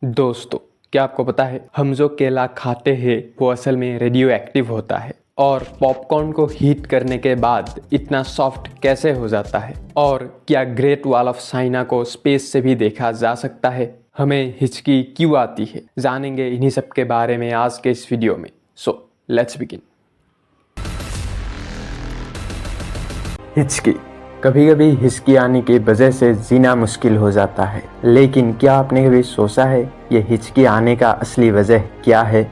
दोस्तों, क्या आपको पता है हम जो केला खाते हैं वो असल में रेडियो एक्टिव होता है। और पॉपकॉर्न को हीट करने के बाद इतना सॉफ्ट कैसे हो जाता है, और क्या ग्रेट वॉल ऑफ चाइना को स्पेस से भी देखा जा सकता है, हमें हिचकी क्यों आती है, जानेंगे इन्हीं सब के बारे में आज के इस वीडियो में। So let's begin. हिचकी। कभी कभी हिचकी आने की वजह से जीना मुश्किल हो जाता है, लेकिन क्या आपने कभी सोचा है ये हिचकी आने का असली वजह क्या है?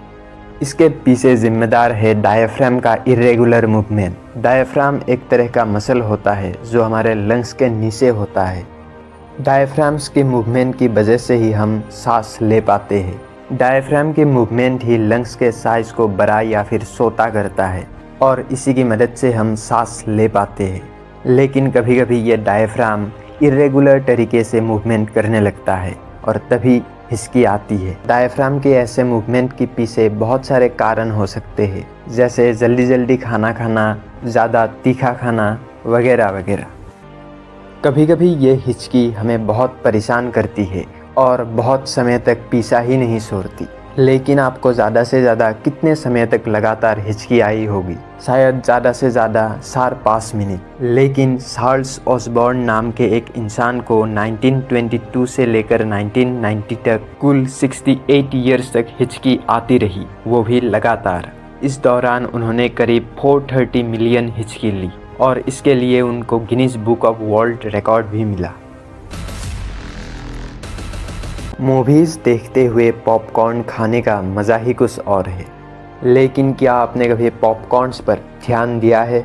इसके पीछे जिम्मेदार है डायफ्राम का इरेगुलर मूवमेंट। डायफ्राम एक तरह का मसल होता है जो हमारे लंग्स के नीचे होता है। डायफ्राम्स के मूवमेंट की वजह से ही हम सांस ले पाते हैं। डायफ्राम के मूवमेंट ही लंग्स के साइज को बड़ा या फिर छोटा करता है और इसी की मदद से हम सांस ले पाते हैं। लेकिन कभी कभी ये डायफ्राम इरेगुलर तरीके से मूवमेंट करने लगता है और तभी हिचकी आती है। डायफ्राम के ऐसे मूवमेंट के पीछे बहुत सारे कारण हो सकते हैं, जैसे जल्दी जल्दी खाना खाना, ज़्यादा तीखा खाना वगैरह वगैरह। कभी कभी ये हिचकी हमें बहुत परेशान करती है और बहुत समय तक पीछा ही नहीं छोड़ती। लेकिन आपको ज़्यादा से ज़्यादा कितने समय तक लगातार हिचकी आई होगी? शायद ज़्यादा से ज़्यादा 4-5 मिनट। लेकिन चार्ल्स ऑसबॉर्न नाम के एक इंसान को 1922 से लेकर 1990 तक कुल 68 ईयर्स तक हिचकी आती रही, वो भी लगातार। इस दौरान उन्होंने करीब 430 मिलियन हिचकी ली और इसके लिए उनको Guinness book of world record भी मिला। मूवीज़ देखते हुए पॉपकॉर्न खाने का मज़ा ही कुछ और है। लेकिन क्या आपने कभी पॉपकॉर्न्स पर ध्यान दिया है?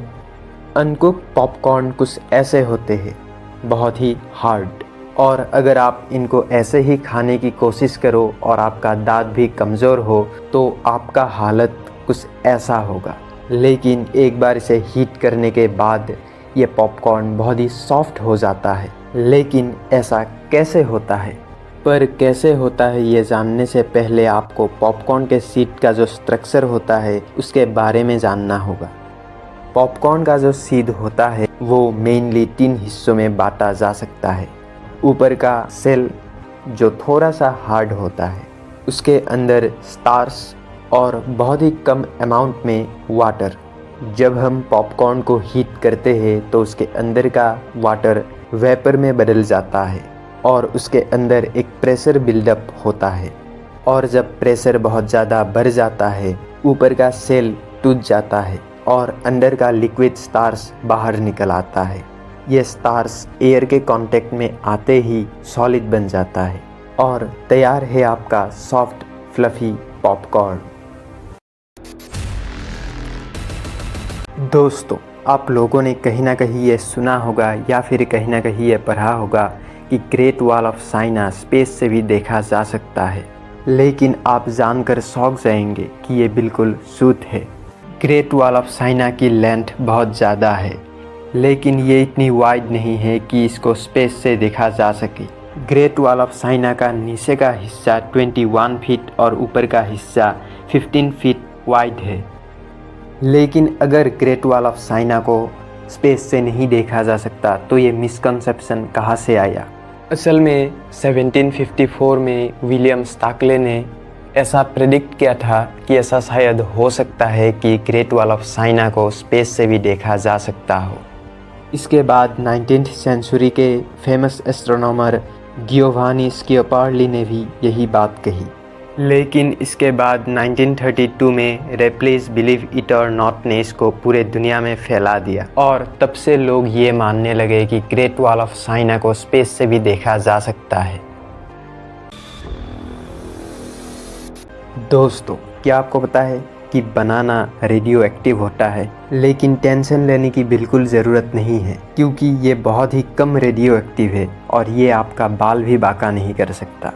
अनकुक पॉपकॉर्न कुछ ऐसे होते हैं, बहुत ही हार्ड, और अगर आप इनको ऐसे ही खाने की कोशिश करो और आपका दांत भी कमज़ोर हो तो आपका हालत कुछ ऐसा होगा। लेकिन एक बार इसे हीट करने के बाद ये पॉपकॉर्न बहुत ही सॉफ्ट हो जाता है। लेकिन ऐसा कैसे होता है? पर कैसे होता है ये जानने से पहले आपको पॉपकॉर्न के सीड का जो स्ट्रक्चर होता है उसके बारे में जानना होगा। पॉपकॉर्न का जो सीड होता है वो मेनली 3 हिस्सों में बांटा जा सकता है। ऊपर का सेल जो थोड़ा सा हार्ड होता है, उसके अंदर स्टार्च और बहुत ही कम अमाउंट में वाटर। जब हम पॉपकॉर्न को हीट करते हैं तो उसके अंदर का वाटर वेपर में बदल जाता है और उसके अंदर एक प्रेशर बिल्डअप होता है, और जब प्रेशर बहुत ज़्यादा बढ़ जाता है ऊपर का सेल टूट जाता है और अंदर का लिक्विड स्टार्च बाहर निकल आता है। ये स्टार्च एयर के कांटेक्ट में आते ही सॉलिड बन जाता है और तैयार है आपका सॉफ्ट फ्लफी पॉपकॉर्न। दोस्तों, आप लोगों ने कहीं ना कहीं ये सुना होगा या फिर कहीं ना कहीं ये पढ़ा होगा कि great wall of China space से भी देखा जा सकता है। लेकिन आप जानकर शॉक जाएंगे कि ये बिल्कुल झूठ है। ग्रेट वॉल ऑफ चाइना की लेंथ बहुत ज़्यादा है, लेकिन ये इतनी वाइड नहीं है कि इसको स्पेस से देखा जा सके। ग्रेट वॉल ऑफ चाइना का नीचे का हिस्सा 21 फीट और ऊपर का हिस्सा 15 फीट वाइड है। लेकिन अगर ग्रेट वॉल ऑफ चाइना को स्पेस से नहीं देखा जा सकता तो ये मिसकंसेप्शन कहाँ से आया? असल में 1754 में विलियम स्टाकले ने ऐसा प्रेडिक्ट किया था कि ऐसा शायद हो सकता है कि ग्रेट वॉल ऑफ चाइना को स्पेस से भी देखा जा सकता हो। इसके बाद 19th सेंचुरी के फेमस एस्ट्रोनॉमर गियोवानी स्कियोपार्डी ने भी यही बात कही। लेकिन इसके बाद 1932 में रेप्लेस बिलीव इट और नॉट ने इसको पूरे दुनिया में फैला दिया और तब से लोग ये मानने लगे कि ग्रेट वॉल ऑफ चाइना को स्पेस से भी देखा जा सकता है। दोस्तों, क्या आपको पता है कि बनाना रेडियो एक्टिव होता है? लेकिन टेंशन लेने की बिल्कुल ज़रूरत नहीं है, क्योंकि ये बहुत ही कम रेडियो एक्टिव है और ये आपका बाल भी बांका नहीं कर सकता।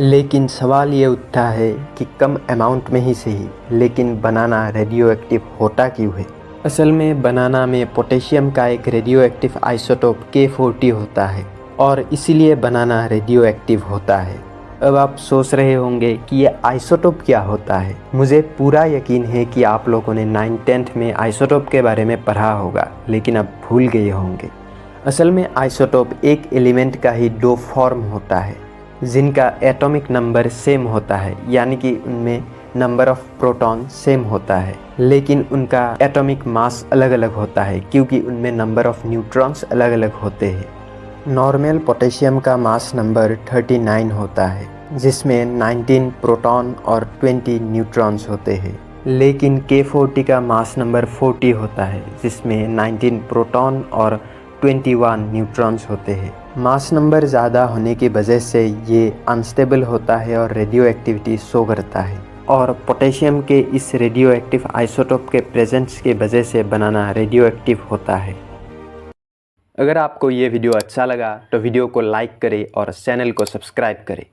लेकिन सवाल ये उठता है कि कम अमाउंट में ही सही, लेकिन बनाना रेडियो एक्टिव होता क्यों है? असल में बनाना में पोटेशियम का एक रेडियो एक्टिव आइसोटोप K40 होता है और इसीलिए बनाना रेडियो एक्टिव होता है। अब आप सोच रहे होंगे कि ये आइसोटोप क्या होता है। मुझे पूरा यकीन है कि आप लोगों ने 9th-10th में आइसोटोप के बारे में पढ़ा होगा, लेकिन अब भूल गए होंगे। असल में आइसोटोप एक एलिमेंट का ही 2 फॉर्म होता है। जिनका एटॉमिक नंबर सेम होता है, यानी कि उनमें नंबर ऑफ प्रोटॉन सेम होता है, लेकिन उनका एटॉमिक मास अलग अलग होता है क्योंकि उनमें नंबर ऑफ न्यूट्रॉन्स अलग अलग होते हैं। नॉर्मल पोटेशियम का मास नंबर 39 होता है, जिसमें 19 प्रोटॉन और 20 न्यूट्रॉन्स होते हैं, लेकिन K40 का मास नंबर 40 होता है, जिसमें 19 प्रोटॉन और 21 न्यूट्रॉन्स होते हैं। मास नंबर ज़्यादा होने की वजह से ये अनस्टेबल होता है और रेडियो एक्टिविटी शो करता है, और पोटेशियम के इस रेडियो एक्टिव आइसोटोप के प्रेजेंस की वजह से बनाना रेडियो एक्टिव होता है। अगर आपको ये वीडियो अच्छा लगा तो वीडियो को लाइक करें और चैनल को सब्सक्राइब करें।